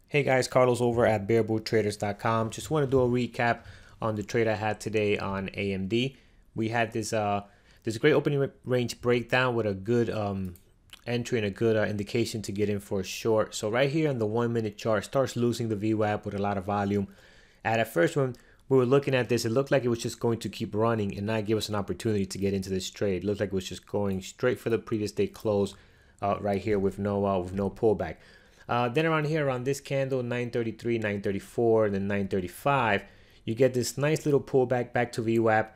Hey guys, Carlos over at BearBullTraders.com. Just want to do a recap on the trade I had today on AMD. We had this great opening range breakdown with a good entry and a good indication to get in for a short. So right here on the 1 minute chart, starts losing the VWAP with a lot of volume. At first when we were looking at this, it looked like it was just going to keep running and not give us an opportunity to get into this trade. It looked like it was just going straight for the previous day close right here with no pullback. Then around here, around this candle, 933, 934, and then 935, you get this nice little pullback back to VWAP.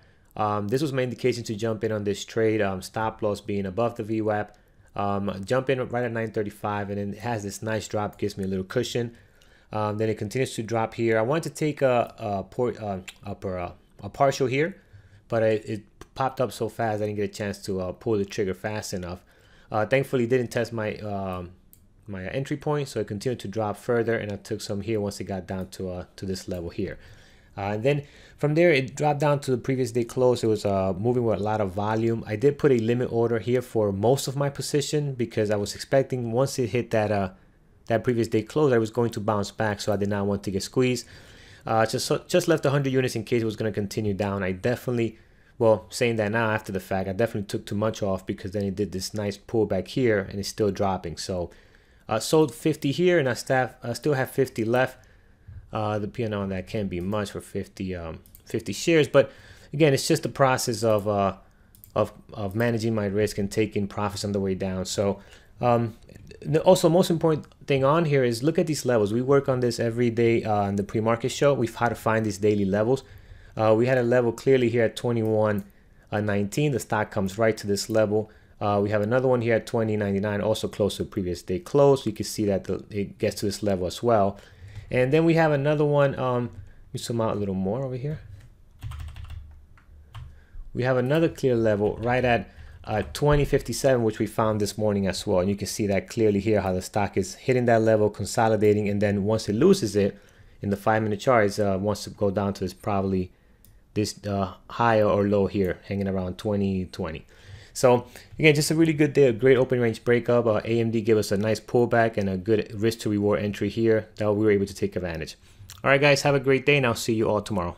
This was my indication to jump in on this trade, stop loss being above the VWAP. Jump in right at 935, and then it has this nice drop, gives me a little cushion. Then it continues to drop here. I wanted to take a partial here, but it popped up so fast I didn't get a chance to pull the trigger fast enough. Thankfully, it didn't test my my entry point, so it continued to drop further, and I took some here once it got down to this level here. And then from there it dropped down to the previous day close. It was moving with a lot of volume. I did put a limit order here for most of my position because I was expecting once it hit that that previous day close, I was going to bounce back, so I did not want to get squeezed. Just left 100 units in case it was going to continue down. I definitely, well, saying that now after the fact, I definitely took too much off because then it did this nice pullback here and it's still dropping. So sold 50 here, and I still have 50 left. The P&L on that can't be much for 50 shares, but again, it's just the process of managing my risk and taking profits on the way down. So also, most important thing on here is look at these levels. We work on this every day on the pre-market show. We've had to find these daily levels. We had a level clearly here at 21.19. The stock comes right to this level. We have another one here at 20.99, also close to the previous day close. You can see that it gets to this level as well. And then we have another one. Let me zoom out a little more over here. We have another clear level right at 20.57, which we found this morning as well. And you can see that clearly here how the stock is hitting that level, consolidating, and then once it loses it in the 5-minute chart, it wants to go down to this probably this higher or low here, hanging around 20.20. So again, just a really good day, a great open range breakup. AMD gave us a nice pullback and a good risk to reward entry here that we were able to take advantage. All right, guys, have a great day, and I'll see you all tomorrow.